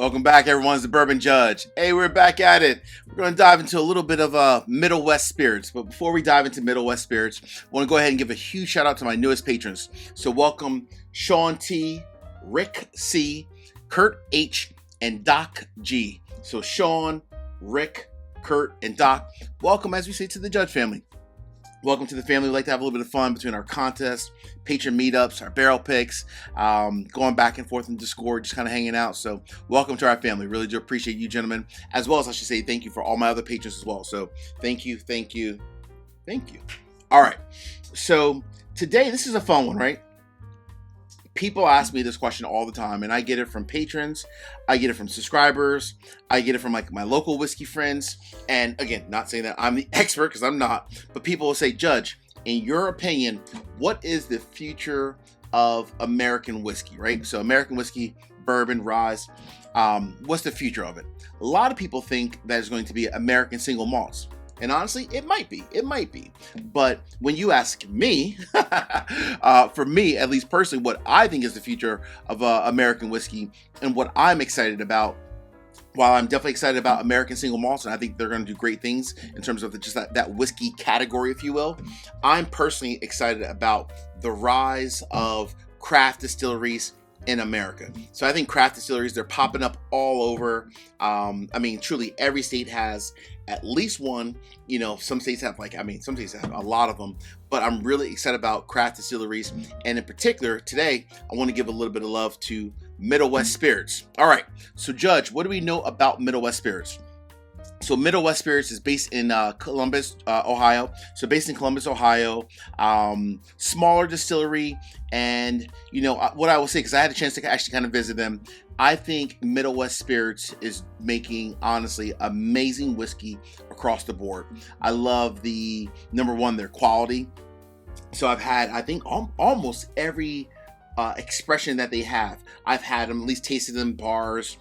Welcome back, everyone. It's the Bourbon Judge. Hey, we're back at it. We're going to dive into a little bit of Middle West spirits. But before we dive into Middle West spirits, I want to go ahead and give a huge shout out to my newest patrons. So welcome Sean T, Rick C, Kurt H, and Doc G. So Sean, Rick, Kurt, and Doc, welcome, as we say, to the Judge family. Welcome to the family. We like to have a little bit of fun between our contests, patron meetups, our barrel picks, going back and forth in Discord, just kind of hanging out. So welcome to our family. Really do appreciate you, gentlemen, as well as I should say thank you for all my other patrons as well. So thank you, thank you, thank you. All right. So today, this is a fun one, right? People ask me this question all the time, and I get it from patrons, I get it from subscribers, I get it from like my local whiskey friends. And again, not saying that I'm the expert, because I'm not, but people will say, Judge, in your opinion, what is the future of American whiskey, right? So American whiskey, bourbon, rye, what's the future of it? A lot of people think that it's going to be American single malts. And honestly, it might be. But when you ask me, for me, at least personally, what I think is the future of American whiskey and what I'm excited about, while I'm definitely excited about American single malts, and I think they're going to do great things in terms of just that whiskey category, if you will, I'm personally excited about the rise of craft distilleries in America. So I think craft distilleries, they're popping up all over. I mean, truly every state has at least one. You know, some states have some states have a lot of them, but I'm really excited about craft distilleries. And in particular, today, I want to give a little bit of love to Middle West spirits. All right, so Judge, what do we know about Middle West spirits? So Middle West Spirits is based in Columbus, Ohio. So based in Columbus, Ohio, smaller distillery. And, you know, what I will say, because I had a chance to actually kind of visit them, I think Middle West Spirits is making, honestly, amazing whiskey across the board. I love number one, their quality. So I've had, I think, almost every expression that they have. I've had them, at least tasted them in bars,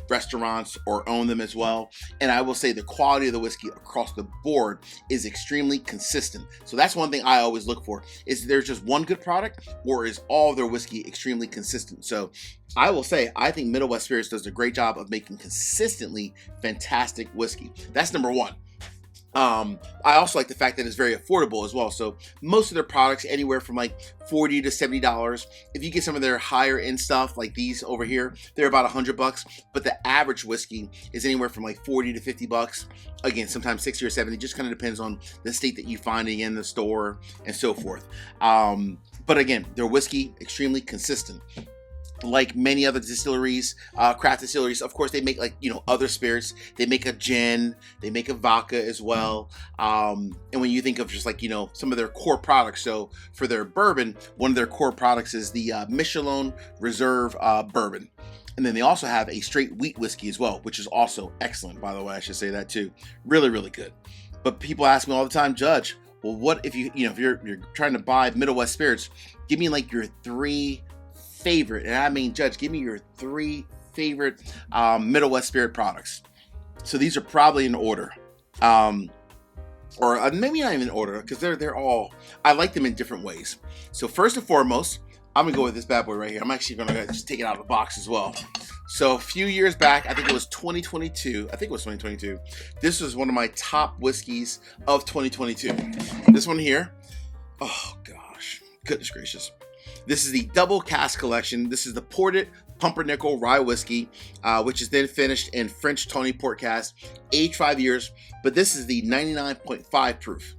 restaurants, or own them as well. And I will say the quality of the whiskey across the board is extremely consistent. So that's one thing I always look for. Is there just one good product, or is all their whiskey extremely consistent? So I will say, I think Middle West Spirits does a great job of making consistently fantastic whiskey. That's number one. I also like the fact that it's very affordable as well. So most of their products, anywhere from like $40 to $70. If you get some of their higher end stuff, like these over here, they're about $100. But the average whiskey is anywhere from like $40 to $50. Again, sometimes 60 or 70. Just kind of depends on the state that you find it in the store and so forth. But again, their whiskey extremely consistent. Like many other distilleries, craft distilleries, of course, they make other spirits. They make a gin, they make a vodka as well. And when you think of just some of their core products, so for their bourbon, one of their core products is the Michelin Reserve bourbon. And then they also have a straight wheat whiskey as well, which is also excellent, by the way. I should say that too. Really, really good. But people ask me all the time, Judge, well, what if if you're trying to buy Middle West spirits, give me like your three favorite, and I mean, Judge, give me your three favorite Middle West spirit products. So these are probably in order, or maybe not even in order, because they're all, I like them in different ways. So first and foremost, I'm gonna go with this bad boy right here. I'm actually gonna just take it out of the box as well. So a few years back, I think it was 2022. This was one of my top whiskeys of 2022. This one here. Oh gosh, goodness gracious. This is the Double Cask Collection. This is the Ported Pumpernickel Rye Whiskey, which is then finished in French Tawny Port Cask, aged 5 years, but this is the 99.5 proof.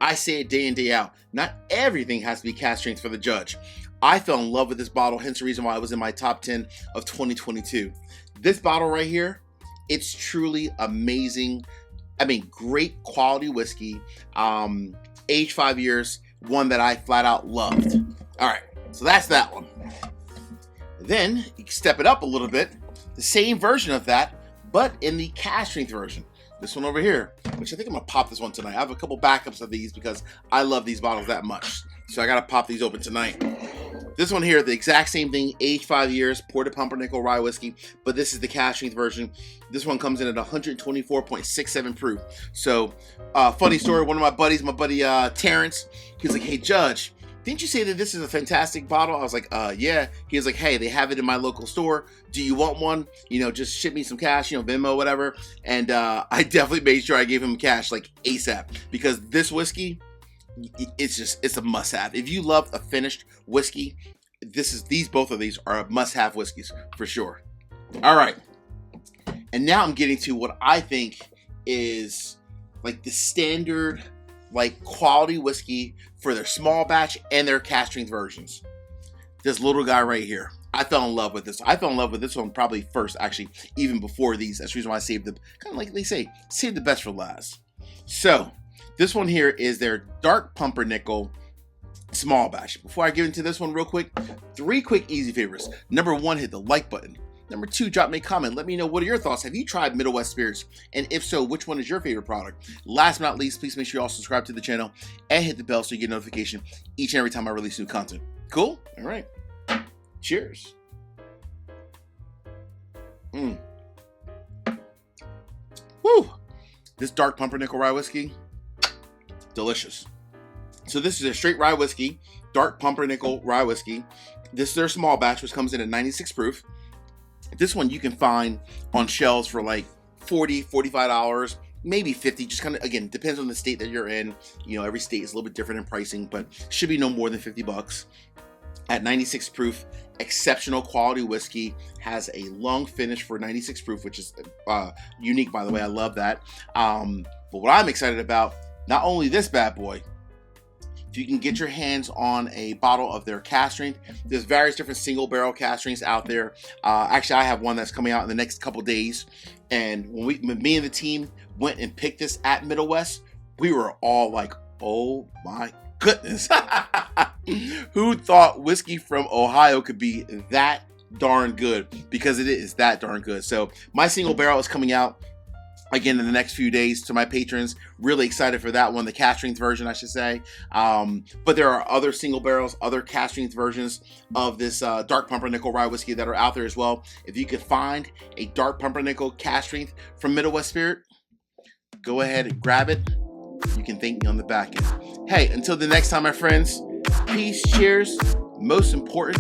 I say it day in, day out. Not everything has to be cask strength for the Judge. I fell in love with this bottle, hence the reason why it was in my top 10 of 2022. This bottle right here, it's truly amazing. I mean, great quality whiskey, aged 5 years, one that I flat out loved. All right, so that's that one. Then you can step it up a little bit, the same version of that, but in the cask strength version. This one over here, which I think I'm gonna pop this one tonight. I have a couple backups of these because I love these bottles that much. So I gotta pop these open tonight. This one here, the exact same thing, aged 5 years, Ported Pumpernickel Rye Whiskey, but this is the cask strength version. This one comes in at 124.67 proof. So, funny story, one of my buddies, my buddy Terrence, he was like, hey Judge, didn't you say that this is a fantastic bottle? I was like, yeah. He was like, hey, they have it in my local store. Do you want one? You know, just ship me some cash, you know, Venmo, whatever. And I definitely made sure I gave him cash like ASAP, because this whiskey, it's a must-have. If you love a finished whiskey, both of these are must-have whiskeys for sure. All right. And now I'm getting to what I think is like the standard, like quality whiskey for their small batch and their cask strength versions. This little guy right here. I fell in love with this. I fell in love with this one probably first, actually, even before these. That's the reason why I saved the, kind of like they say, save the best for last. So this one here is their Dark Pumpernickel small batch. Before I get into this one real quick, 3 quick easy favors. Number 1, hit the like button. Number 2, drop me a comment. Let me know, what are your thoughts? Have you tried Middle West Spirits? And if so, which one is your favorite product? Last but not least, please make sure you all subscribe to the channel and hit the bell so you get notification each and every time I release new content. Cool? All right. Cheers. Woo! This Dark Pumpernickel Rye Whiskey, delicious. So this is a straight rye whiskey, Dark Pumpernickel Rye Whiskey. This is their small batch, which comes in at 96 proof. This one you can find on shelves for like $40, $45, maybe $50. Just kind of, again, depends on the state that you're in. You know, every state is a little bit different in pricing, but should be no more than $50. At 96 proof, exceptional quality whiskey. Has a long finish for 96 proof, which is unique, by the way. I love that. But what I'm excited about, not only this bad boy, if you can get your hands on a bottle of their cask strength, there's various different single barrel cask strengths out there. Actually, I have one that's coming out in the next couple days. And when me and the team went and picked this at Middle West, we were all like, oh my goodness. Who thought whiskey from Ohio could be that darn good? Because it is that darn good. So my single barrel is coming out again in the next few days to my patrons. Really excited for that one, the cask strength version, I should say. But there are other single barrels, other cask strength versions of this Dark Pumpernickel Rye Whiskey that are out there as well. If you could find a Dark Pumpernickel cask strength from Middle West Spirit, go ahead and grab it. You can thank me on the back end. Hey, until the next time, my friends, peace, cheers. Most important,